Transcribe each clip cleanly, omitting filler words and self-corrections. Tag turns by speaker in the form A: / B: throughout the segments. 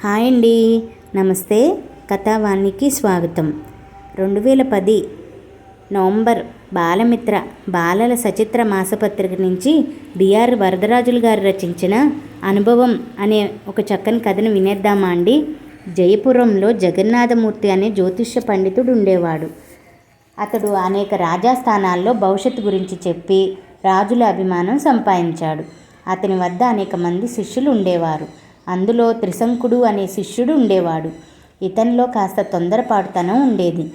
A: Hi అండి, నమస్తే. కథావాణికి స్వాగతం. 2010 నవంబర్ బాలమిత్ర బాలల సచిత్ర మాసపత్రిక నుంచి బిఆర్ వరదరాజులు గారు రచించిన అనుభవం అనే ఒక చక్కని కథను వినేద్దామా అండి. జయపురంలో జగన్నాథమూర్తి అనే జ్యోతిష్య పండితుడు ఉండేవాడు. అతడు అనేక రాజాస్థానాల్లో భవిష్యత్తు గురించి చెప్పి రాజుల అభిమానం సంపాదించాడు. అతని వద్ద అనేక మంది శిష్యులు ఉండేవారు. అందులో త్రిశంకుడు అనే శిష్యుడు ఉండేవాడు. ఇతనిలో కాస్త తొందరపాటుతనం ఉండేది.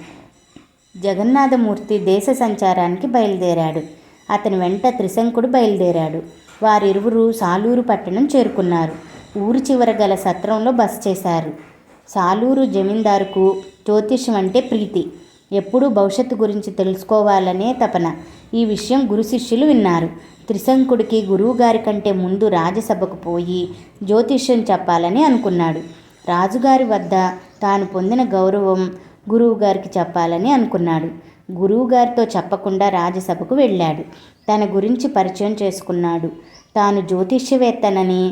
A: జగన్నాథమూర్తి దేశ సంచారానికి బయలుదేరాడు. అతని వెంట త్రిశంకుడు బయలుదేరాడు. వారిరువురు సాలూరు పట్టణం చేరుకున్నారు. ఊరి చివర గల సత్రంలో బస చేశారు. సాలూరు జమీందారుకు జ్యోతిష్యం అంటే ప్రీతి. ఎప్పుడూ భవిష్యత్తు గురించి తెలుసుకోవాలనే తపన. ఈ విషయం గురు శిష్యులు విన్నారు. త్రిశంకుడికి గురువుగారి కంటే ముందు రాజసభకు పోయి జ్యోతిష్యం చెప్పాలని అనుకున్నాడు. రాజుగారి వద్ద తాను పొందిన గౌరవం గురువుగారికి చెప్పాలని అనుకున్నాడు. గురువుగారితో చెప్పకుండా రాజసభకు వెళ్ళాడు. తన గురించి పరిచయం చేసుకున్నాడు. తాను జ్యోతిష్యవేత్తనని,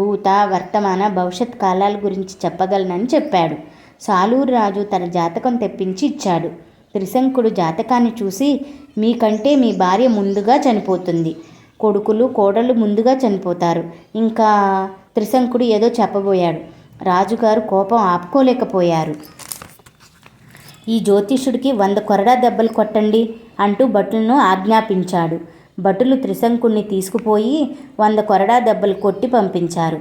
A: భూత వర్తమాన భవిష్యత్ కాలాల గురించి చెప్పగలనని చెప్పాడు. సాలూరు రాజు తన జాతకం తెప్పించి ఇచ్చాడు. త్రిశంకుడు జాతకాన్ని చూసి, మీకంటే మీ భార్య ముందుగా చనిపోతుంది, కొడుకులు కోడళ్ళు ముందుగా చనిపోతారు, ఇంకా త్రిశంకుడు ఏదో చెప్పబోయాడు. రాజుగారు కోపం ఆపుకోలేకపోయారు. ఈ జ్యోతిష్యుడికి 100 కొరడా దెబ్బలు కొట్టండి అంటూ భటులను ఆజ్ఞాపించాడు. భటులు త్రిశంకుడిని తీసుకుపోయి 100 కొరడా దెబ్బలు కొట్టి పంపించారు.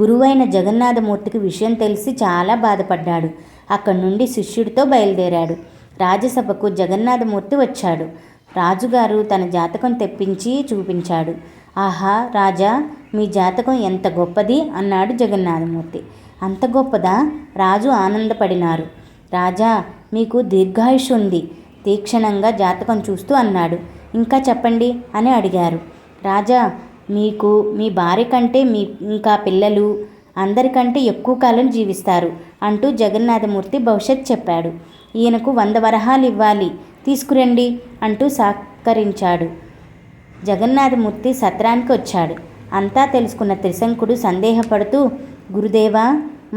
A: గురువైన జగన్నాథమూర్తికి విషయం తెలిసి చాలా బాధపడ్డాడు. అక్కడి నుండి శిష్యుడితో బయలుదేరాడు. రాజసభకు జగన్నాథమూర్తి వచ్చాడు. రాజుగారు తన జాతకం తెప్పించి చూపించాడు. ఆహా రాజా, మీ జాతకం ఎంత గొప్పది అన్నాడు జగన్నాథమూర్తి. అంత గొప్పదా? రాజు ఆనందపడినారు. రాజా, మీకు దీర్ఘాయుష్ ఉంది, తీక్షణంగా జాతకం చూస్తూ అన్నాడు. ఇంకా చెప్పండి అని అడిగారు. రాజా, మీకు మీ భార్య కంటే ఇంకా పిల్లలు అందరికంటే ఎక్కువ కాలం జీవిస్తారు అంటూ జగన్నాథమూర్తి భవిష్యత్ చెప్పాడు. ఈయనకు 100 వరహాలు ఇవ్వాలి, తీసుకురండి అంటూ సహకరించాడు. జగన్నాథమూర్తి సత్రానికి వచ్చాడు. అంతా తెలుసుకున్న త్రిశంకుడు సందేహపడుతూ, గురుదేవా,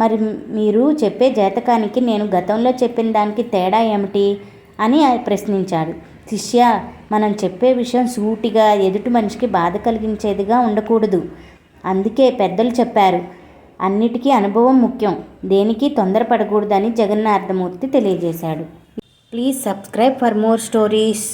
A: మరి మీరు చెప్పే జాతకానికి నేను గతంలో చెప్పిన దానికి తేడా ఏమిటి అని ప్రశ్నించాడు. శిష్య, మనం చెప్పే విషయం సూటిగా ఎదుటి మనిషికి బాధ కలిగించేదిగా ఉండకూడదు. అందుకే పెద్దలు చెప్పారు, అన్నిటికీ అనుభవం ముఖ్యం, దేనికి తొందరపడకూడదని జగన్నాథమూర్తి తెలియజేశాడు. Please subscribe for more stories.